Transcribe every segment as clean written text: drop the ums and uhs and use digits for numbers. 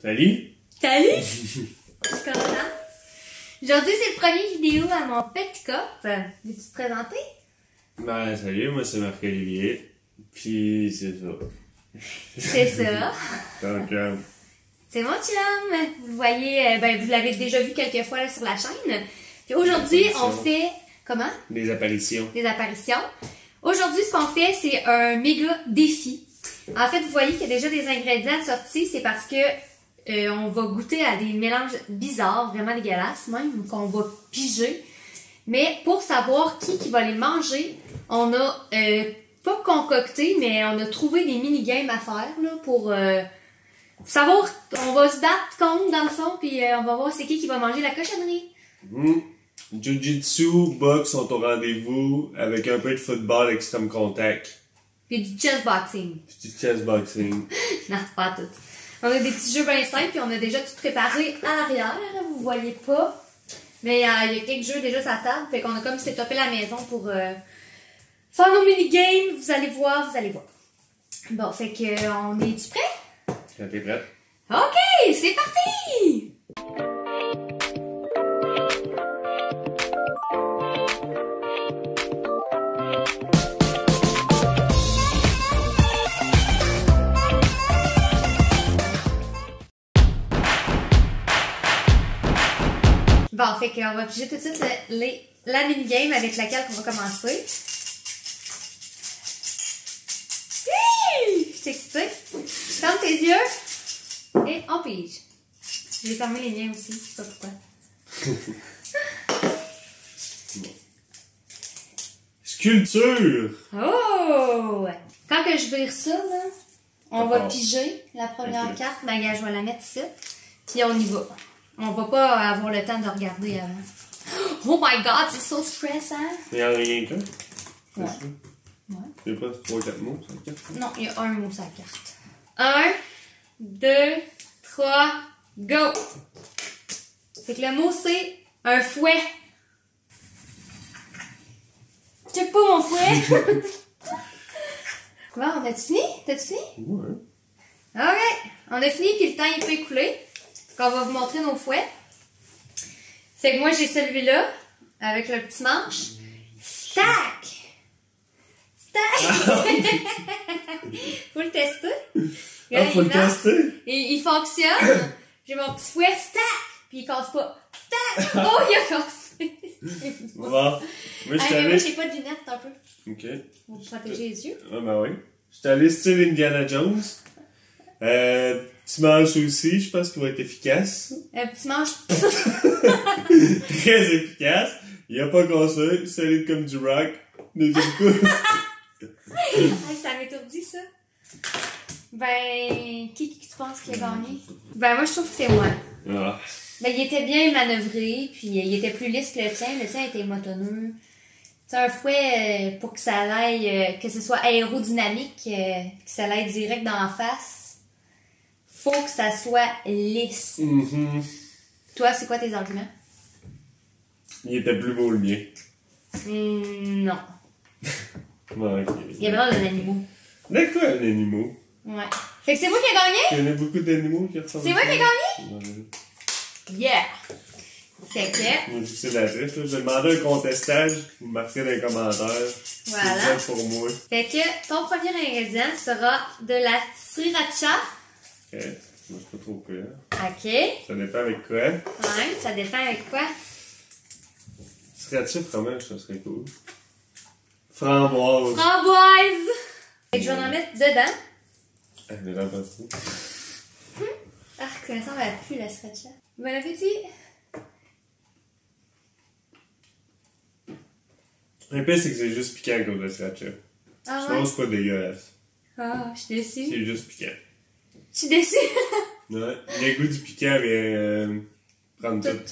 Salut! Salut! Je suis contente. Aujourd'hui, c'est le premier vidéo à mon petit cop. Veux-tu te présenter? Ben, salut, moi c'est Marc-Olivier. Puis c'est ça. C'est ça. Donc, C'est mon chum. Vous voyez, vous l'avez déjà vu quelques fois là, sur la chaîne. Puis aujourd'hui, on fait... Comment? des apparitions. Des apparitions. Aujourd'hui, ce qu'on fait, c'est un méga défi. En fait, vous voyez qu'il y a déjà des ingrédients sortis. C'est parce que on va goûter à des mélanges bizarres, vraiment dégueulasses même, qu'on va piger. Mais pour savoir qui va les manger, on a pas concocté, mais on a trouvé des mini-games à faire là, pour savoir. On va se battre contre dans le fond, puis on va voir c'est qui va manger la cochonnerie. Jiu-jitsu, boxe sont au rendez-vous avec un peu de football extrême contact. Puis du chess boxing. Puis du chess boxing. Non, pas tout. On a des petits jeux bien simples, puis on a déjà tout préparé à l'arrière, vous voyez pas. Mais il y a quelques jeux déjà sur la table, fait qu'on a comme setupé la maison pour faire nos mini-games. Vous allez voir, Bon, fait que on est-tu prêt? Quand t'es prête? Ok, c'est parti! Bon, fait qu'on va piger tout de suite la mini-game avec laquelle on va commencer. Je suis excitée. Ferme tes yeux et on pige. J'ai fermé les miens aussi, je sais pas pourquoi. Sculpture! Oh! Quand que je vire ça, là, on va piger la première Ok. carte. Ben, gars, je vais la mettre ici. Puis on y va. On va pas avoir le temps de regarder avant. Oh my god, c'est so stressant! Il y en a rien qu'un? Ouais. Il y a pas 3-4 mots sur la carte? Non, il y a un mot sur la carte. 1, 2, 3, go! Fait que le mot c'est un fouet. Check pas mon fouet! Bon, on a-tu fini? T'as-tu fini? Ouais. Ok, on a fini puis le temps il peut écouler. On va vous montrer nos fouets. Fait que moi j'ai celui-là avec le petit manche. Stack! Faut le tester. Ah, faut le Il marche. tester? Et il fonctionne. J'ai mon petit fouet, stack! Puis il casse pas. Stack! Oh, il a cassé! Bon. Moi, je suis Hey, mais moi, allé... j'ai pas de lunettes un peu. Ok. Pour me protéger les yeux. Ah, ben oui. Je suis allé style Indiana Jones. Tu manges aussi, je pense qu'il va être efficace. Un petit manche. Très efficace. Il a pas cassé, solide comme du rock. Deuxième coup. Hey, ça m'étourdit, ça. Ben, qui tu penses qui a gagné? Ben, moi, je trouve que c'est moi. Ah. Ben, il était bien manœuvré, puis il était plus lisse que le tien. Le tien était motonneux. C'est un fouet pour que ça aille, que ce soit aérodynamique, que ça aille direct dans la face. Faut que ça soit lisse. Mhm. Toi, c'est quoi tes arguments? Il était plus beau le mien. Non. Ouais, ok. Il y avait l'air d'un animal. De quoi un animal? Ouais. Fait que c'est moi qui ai gagné? Il y en a beaucoup d'animaux qui ressemblent. C'est moi qui ai gagné? Ouais. Yeah! Fait que, Moi, c'est la triste, là. Je vais demander un contestage. Vous me marquez dans les commentaires. Voilà. C'est ça pour moi. fait que ton premier ingrédient sera de la sriracha. Ok. Moi, je sais pas trop quoi. OK. Ça dépend avec quoi. Ouais, ça dépend avec quoi. Sriracha fromage, ça serait cool. Framboise. Framboise! Fait que je vais en mettre dedans. Ah, mais j'en pas trop. Ah, ça me semble plus la sriracha. Bon appétit! Le pire, c'est que c'est juste piquant comme le sriracha. Ah Sinon, ouais? c'est pas dégueulasse. Ah, je suis déçue. C'est juste piquant. Je suis déçue. Ouais. Le goût du piquant vient prendre tout.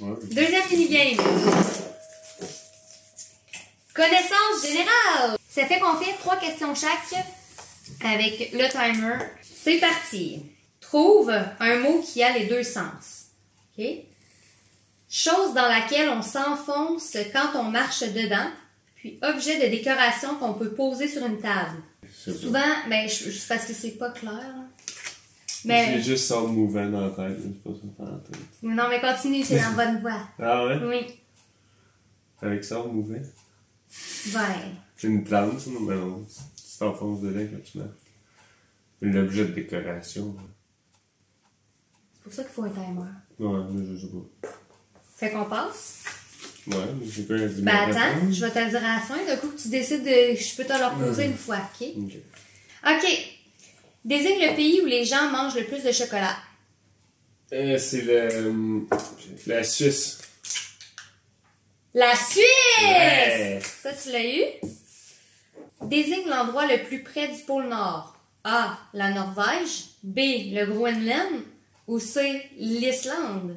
Ouais. Deuxième mini-game. Connaissance générale. Ça fait qu'on fait 3 questions chaque avec le timer. C'est parti. Trouve un mot qui a les deux sens. OK? Chose dans laquelle on s'enfonce quand on marche dedans, puis objet de décoration qu'on peut poser sur une table. je sais pas. Souvent, ben, c'est parce que c'est pas clair. Là. J'ai juste ça mouvant dans la tête, c'est pas ça dans la tête. Non, mais continue, c'est dans bonne voie. Ah ouais? Oui. Avec ça mouvant? Ouais. C'est une plante, ça, non? Mais non, tu t'enfonces dedans quand tu mets. C'est l'objet de décoration. C'est pour ça qu'il faut un timer. Ouais, mais je sais pas. Fait qu'on passe. Ouais, mais c'est quoi? Ben attends, je vais te le dire à la fin. D'un coup, tu décides de. Je peux te le reposer une fois, ok? Ok. Ok. Désigne le pays où les gens mangent le plus de chocolat. C'est la Suisse. La Suisse! Ouais. Ça, tu l'as eu? Désigne l'endroit le plus près du pôle Nord. A. La Norvège. B. Le Groenland. Ou C. L'Islande.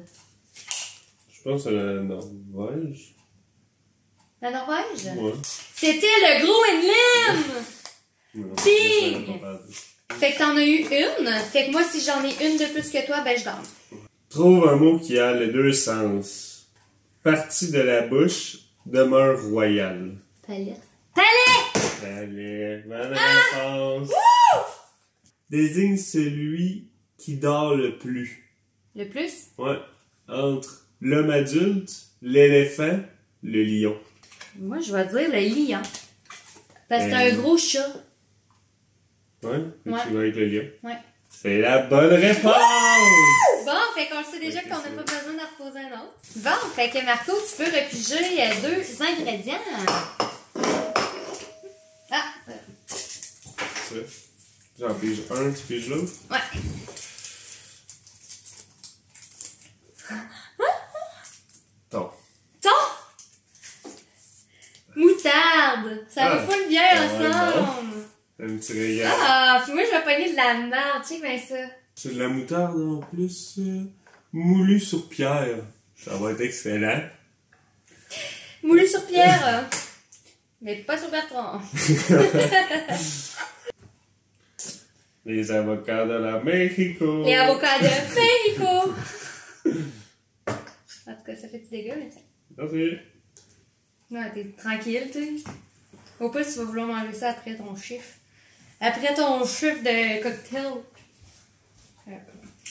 Je pense que c'est la Norvège. La Norvège? Ouais. C'était le Groenland! Non, Bing! je sais pas. Fait que t'en as eu une. Fait que moi, si j'en ai une de plus que toi, ben je donne. Trouve un mot qui a les deux sens. Partie de la bouche, demeure royale. Palette. Palette! Allez, bonne réponse. Désigne celui qui dort le plus. Le plus? Ouais. Entre l'homme adulte, l'éléphant, le lion. Moi, je vais dire le lion. Parce que c'est un gros chat. Ouais? Ouais. Tu vas avec le lion. Ouais. C'est la bonne réponse! Bon, fait qu'on le sait déjà qu'on n'a pas besoin d'en reposer un autre. Bon, fait que Marco, tu peux repiger 2 ingrédients. Ah! Ça. J'en pige un, tu piges l'autre. Ouais. Ton. Ton! Moutarde! Ça va full bien ensemble! Un petit régal. Ah, puis moi je vais pogner de la merde, tu sais bien ça. C'est de la moutarde en plus moulue sur pierre. Ça va être excellent. Moulu sur pierre, mais pas sur Bertrand. Les avocats de la Mexico. Les avocats de Mexico! En tout cas, ça fait du dégât, mais tiens. Merci. Ouais, t'es tranquille, tu sais. Au plus, tu vas vouloir manger ça après ton chiffre. Après ton chiffre de cocktail.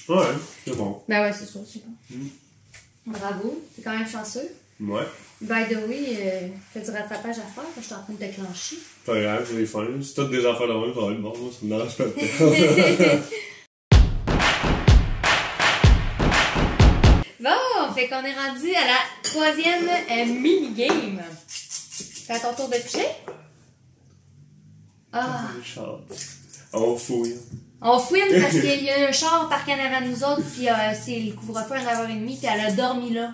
Ouais, c'est bon. Ben ouais, c'est ça, c'est bon. Bravo, t'es quand même chanceux. Ouais. By the way, fais du rattrapage à faire, je suis en train de te clencher. Pas grave, j'ai faim. C'est toutes des affaires de même, ça va être bon. Moi, ça me dérange pas de perdre. Bon, fait qu'on est rendu à la 3e mini-game. C'est à ton tour de piger? Ah. On fouille. On fouine parce qu'il y a un char parqué en avant de nous autres, puis c'est le couvre-feu à 9h30, puis elle a dormi là.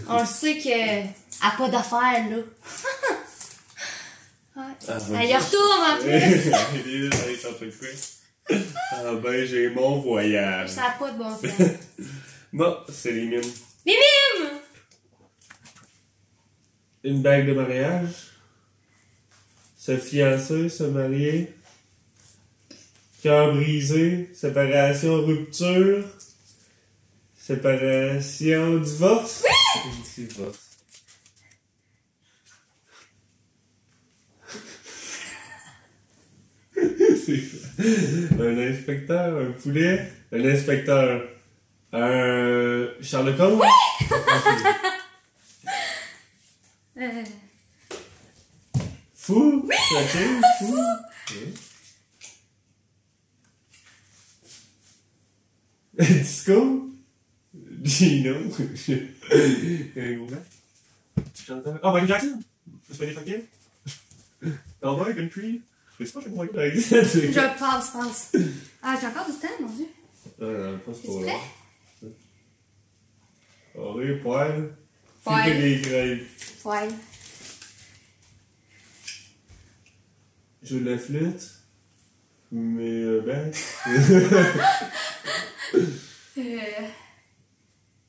On le sait qu'elle n'a pas d'affaires là. Ouais. Elle y retourne en plus. Allez, chercher le quoi? Ah ben, j'ai mon voyage. Ça n'a pas de bon sens. Bon, c'est les miennes. Les mimes! Une bague de mariage. Se fiancer, se marier. Cœur brisé. Séparation, rupture. Séparation, divorce. Oui! Divorce. C'est quoi? Un inspecteur, un poulet, un inspecteur, un Sherlock Holmes. Oui! Fou. Oui! Ok, fou. Okay. Disco. Gino. Un gros gars. Chanteur. Oh, Michael Jackson. C'est pas des funky. Cowboy, country. Je sais pas, je sais pas Michael Jackson. Je passe. Ah, j'ai encore du temps, mon dieu. Non, pas C'est trop prêt? long. Oré, poil. Poil. Flipper des grèves. Ouais. Joue de la flûte. Mais ben.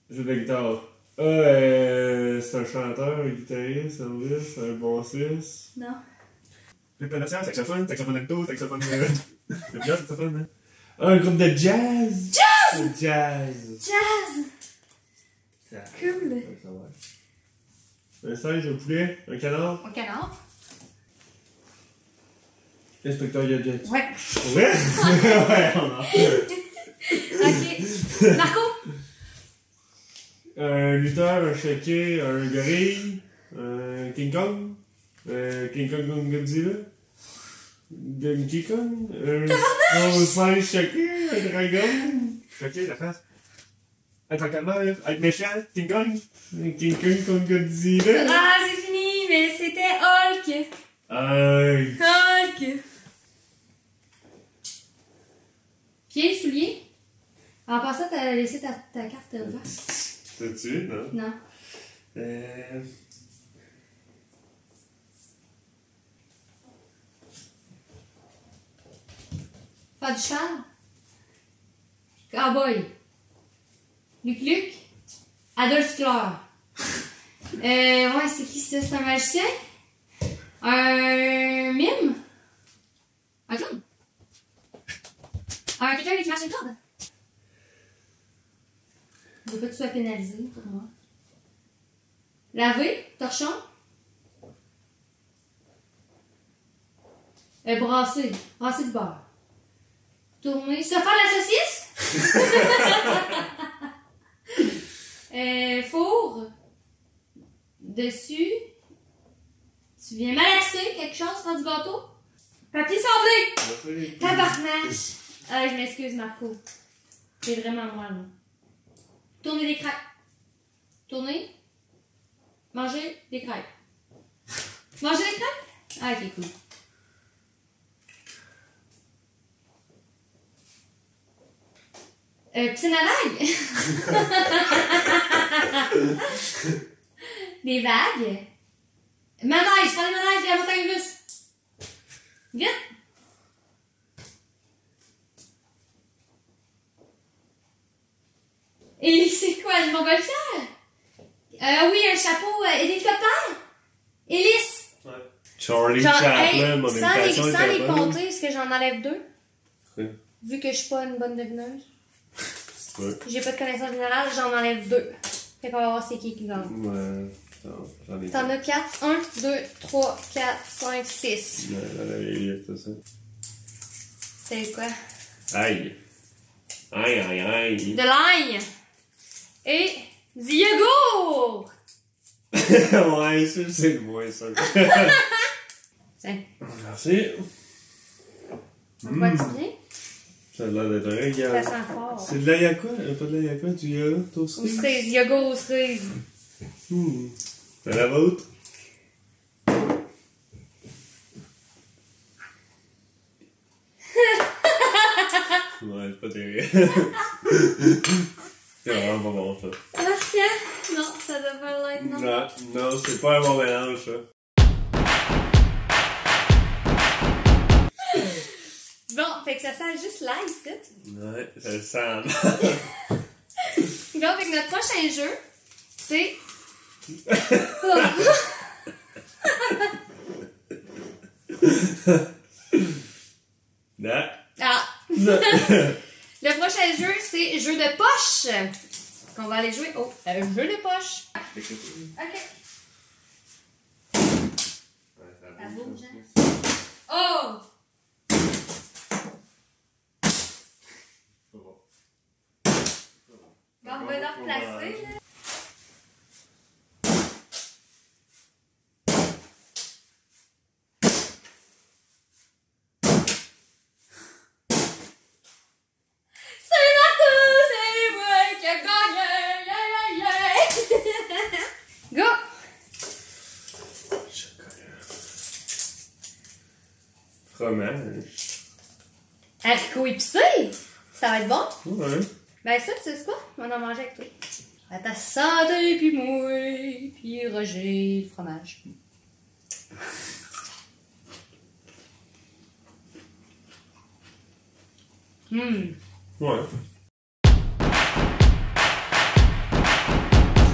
Joue de la guitare. C'est un chanteur, un guitariste, un bassiste, un bassiste. Non. Répétition, saxophone alto, saxophone. Le bien saxophone, hein? Un groupe de jazz! Jazz! De jazz! Jazz! Cool. Un singe, un poulet, un canard. Un canard. Inspecteur Gadget. Ouais. Ouais? Ouais, on a. Ok. Marco? Un lutteur, un shaké, un gorille, un King Kong, King Kong Godzilla, Donkey Kong, un singe shaké, un dragon. Shaké, la face. Être en calvaire, être méchant, King Kong, King Kong contre Godzilla. Ah, c'est fini, mais c'était Hulk. Aïe. Hulk. Pieds, souliers. En passant, t'as laissé ta carte ouverte. T'as-tu, non? Non. Pas du cheval. Cowboy. Luc. Adolphe Hitler. Ouais, c'est qui ça? C'est un magicien? Un mime? Un clown? Quelqu'un qui marche une corde? Je veux pas que tu sois pénalisé pour moi. Laver? Torchon? Brasser. Brasser du beurre. Tourner. Se faire la saucisse? Four. Dessus. Tu viens malaxer quelque chose, faire du gâteau? Papier sablé! Tabarnak! Ah, je m'excuse, Marco. C'est vraiment moi, là. Tourner des crêpes. Tourner. Manger des crêpes. Manger des crêpes? Ah, ok, cool. Piscine à vagues. Des vagues. Manège, prends les manèges de la montagne russe. Vite. Et c'est quoi, le montgolfière? Oui, un chapeau hélicoptère. Hélice. Ouais. Charlie Genre, Chaplin, mon sans imitation les était bonne. compter, est-ce que j'en enlève deux? Oui. Vu que je suis pas une bonne devineuse. Ouais. J'ai pas de connaissance générale, j'en enlève deux. Fait qu'on va voir c'est qui gagne. Ouais. Non, j'en ai T'en as 4. 1, 2, 3, 4, 5, 6. Ouais, dans la vieille, c'est ça. C'est quoi? Aïe. Aïe, aïe, aïe. De l'ail. Et du yogourt. Ouais, ça, c'est le moins ça. Tiens, Merci. on voit-tu bien? Ça a l'air d'être vrai, Ça regarde. sent fort. C'est de l'ail à quoi? Pas de l'ail à quoi? Du yaourt au Aux cerise? cerises, yogourt aux cerises. C'est la vôtre? Ouais, c'est pas terrible. C'est vraiment pas bon, ça. Ah, tiens. Non, ça devrait l'être, non. Non, non, c'est pas un bon mélange, ça. Bon, fait que ça sent juste l'ail, c'est. Ouais, ça le sent. Bon, fait que notre prochain jeu, c'est. Non. Ah! Le prochain jeu, c'est jeu de poche. Qu'on va aller jouer au jeu de poche. Ok. Ça bouge, hein? Oh! Bon, on va le replacer, là. C'est Marco, c'est moi qui ai gagné! Go! Fromage. Haricot épicé! Ça va être bon? Ouais. Ben ça, tu sais quoi? On va en manger avec toi. À ta santé, puis moi, puis Roger, le fromage. Ouais.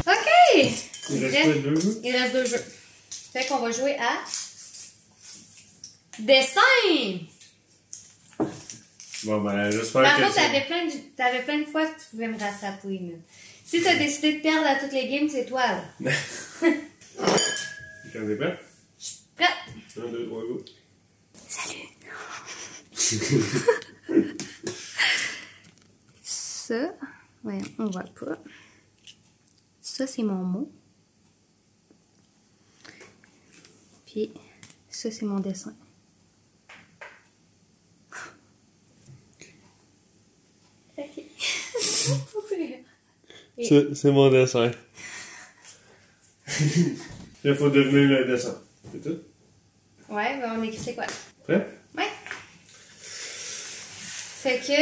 OK! Il reste deux jeux. Il reste 2 jeux. Fait qu'on va jouer à... Dessin! Bon, ben, j'espère Par que contre, c'est... t'avais plein de fois que tu pouvais me rattraper, là. Si t'as décidé de perdre à toutes les games, c'est toi, là. Quand t'es prêt? Prête? 1, 2, 3, go. Salut! Ça, ouais, on voit pas. Ça, c'est mon mot. Puis, ça, c'est mon dessin. Ok. Ça, c'est mon dessin. Il faut devenir le dessin. C'est tout? Ouais, ben on écrit c'est quoi? Prêt? Ouais. Fait que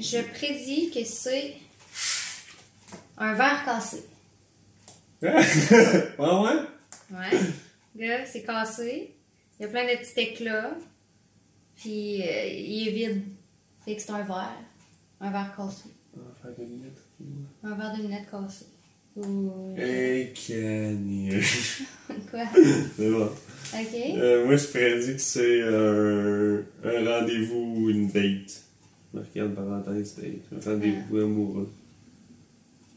je prédis que c'est un verre cassé. Ah ouais? Ouais. Là, c'est cassé. Il y a plein de petits éclats. Puis il est vide. Fait que c'est un verre. Un verre cassé. On va faire des lunettes. Un verre de lunettes cassé. Ou... Hey, Kanye. Quoi? C'est bon. Ok. Moi, je prédis que c'est un rendez-vous ou une date. Marqué en parenthèse date. Un rendez-vous amoureux.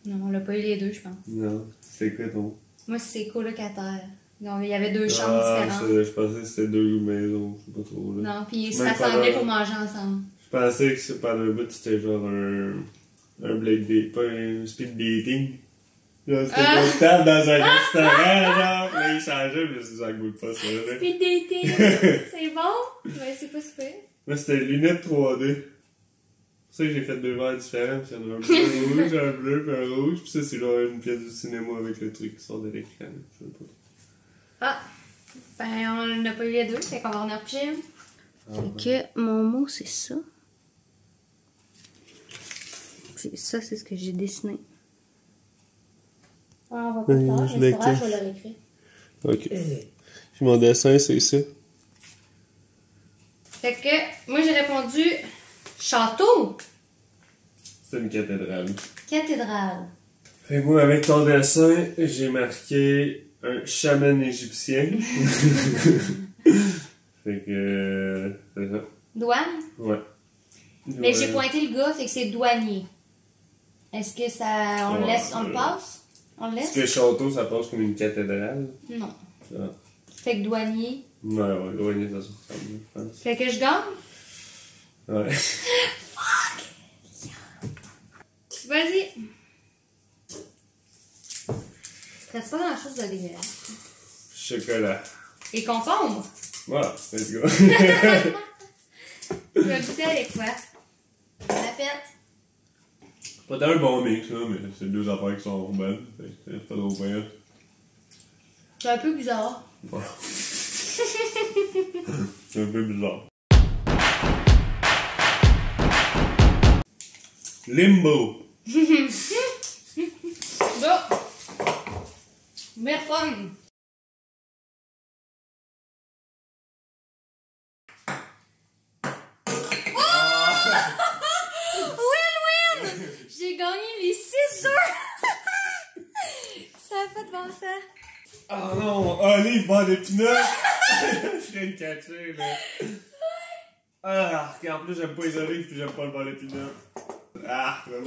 Non, on l'a pas eu les deux, je pense. Non, c'est quoi ton? Moi, c'est colocataire. Donc, il y avait deux chambres différentes. Je pensais que c'était deux maisons, je sais pas trop. Là. Non, puis ils se Même rassemblaient pendant- pour manger ensemble. Je pensais que pendant un bout, c'était genre un blind date, pas un speed dating. Genre, c'était une table dans un restaurant, genre, là, il changeait, mais ça goûte pas ça, là. Speed dating! C'est bon? Ouais, c'est pas super. Moi, c'était lunettes 3D. C'est pour ça que j'ai fait deux verres différents, puis il y en a un bleu, un rouge, un bleu, puis un rouge, puis ça, c'est genre une pièce de cinéma avec le truc qui sort de l'écran, je sais pas. Ah! Ben, on n'a pas eu les deux, fait qu'on va en repêcher une. Fait que mon mot, c'est ça. Ça, c'est ce que j'ai dessiné. Ouais, on va pas le faire, mais c'est vrai, je vais le réécrire. Ok. Puis mon dessin, c'est ça. Fait que, moi, j'ai répondu château, C'est une cathédrale. cathédrale. Fait que moi, avec ton dessin, j'ai marqué un chaman égyptien. Fait que. C'est ça. Douane. Ouais. Mais j'ai Ouais. pointé le gars, fait que c'est douanier. Est-ce que ça. On le Ouais, laisse, on le passe? On le Est-ce laisse? que château, ça passe comme une cathédrale? Non. Ah. Fait que douanier. Ouais, douanier, ça se ressemble, je pense. Fait que je gagne? Ouais. Vas-y. Il reste pas grand chose de dégueulasse. Chocolat. Et concombre. Voilà, let's go. Tu vas goûter avec quoi? La fête. Pas d'un bon mix, là, mais c'est deux affaires qui sont bonnes. Fait que c'est pas trop pire. C'est un peu bizarre. Voilà. C'est un peu bizarre. Limbo. Go! Merpong. Win-win! J'ai gagné les 6 œufs! Ça a pas de bon sens. Oh non, Olive vend des pinottes! Je viens de catcher, là. Ah, en plus, j'aime pas les olives puis j'aime pas le beurre d'épinards. Ah, non!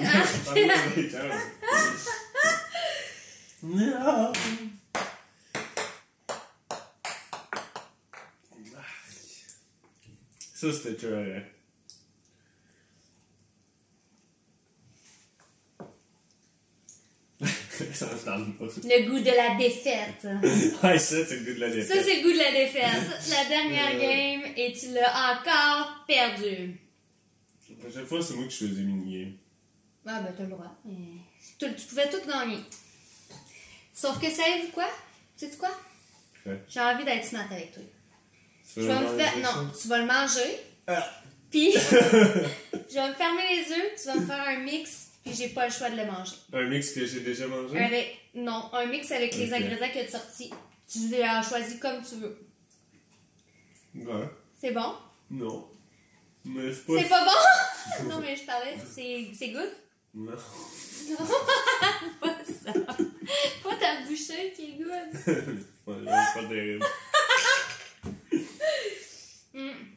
Ça, c'était tueur. Ça me tente pas. Le goût de la défaite. Ouais, ça, c'est le goût de la Ça, défaite. c'est le goût de la défaite. La dernière game et tu l'as encore perdu. La prochaine fois, c'est moi qui choisis mini-game. Ah, ben, t'as le droit. Mais... Tu pouvais tout gagner. Sauf que, savez-vous quoi? Sais-tu quoi? Ouais. J'ai envie d'être smart avec toi. Tu Je veux vais me manger faire... ça? Non, tu vas le manger. Ah. Puis, je vais me fermer les yeux. Tu vas me faire un mix. Puis, j'ai pas le choix de le manger. Un mix que j'ai déjà mangé? Non, un mix avec les Ok. ingrédients que tu as sortis. Tu l'as choisi comme tu veux. Ouais. C'est bon? Non. Mais c'est pas... C'est pas bon? Non, mais je parlais. C'est good? Non. Non, pas ça. Pas ta bouchée qui est good. Ouais, c'est pas terrible.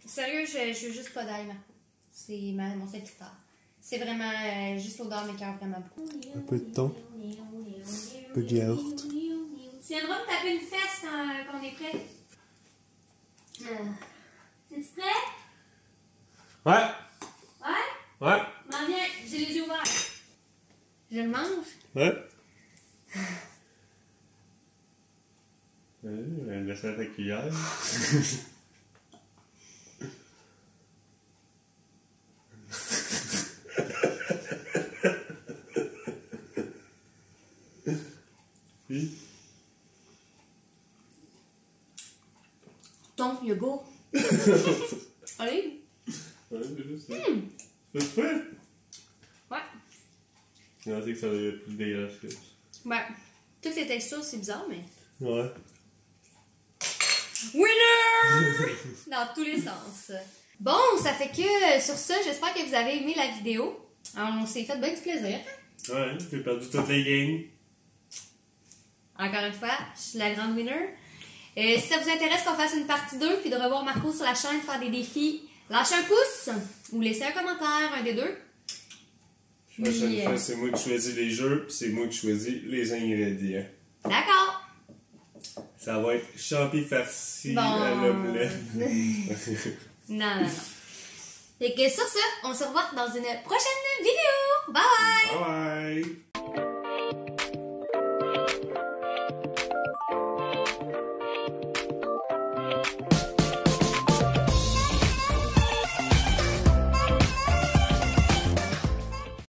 Sérieux, je veux juste pas d'ail, Marco. C'est mon seul critère. C'est vraiment juste l'odeur m'écoeure vraiment beaucoup. Un peu de thon. Un peu de yaourt. Tu viendras me taper une fesse quand on est prêt. Es-tu prêt? Ouais. Ouais? Ouais. M'en viens, j'ai les yeux ouverts. Je le mange? Ouais. Laisse ta cuillère. Oui. Ton yogourt. Allez. Ouais, c'est juste ça. C'est fait? Ouais. Non, c'est que ça va être plus dégueulasse que ça. Ben, toutes les textures, c'est bizarre, mais... Ouais. Winner! Dans tous les sens. Bon, ça fait que sur ça, j'espère que vous avez aimé la vidéo. On s'est fait bien du plaisir. Ouais, j'ai perdu toutes les games. Encore une fois, je suis la grande winner. Si ça vous intéresse qu'on fasse une partie 2 puis de revoir Marco sur la chaîne faire des défis, lâchez un pouce ou laissez un commentaire, un des deux. La prochaine fois, c'est moi qui choisis les jeux, puis c'est moi qui choisis les ingrédients. D'accord. Ça va être champi farci Bon. à l'omelette. Non. Fait que sur ça, on se revoit dans une prochaine vidéo. Bye bye! Bye bye!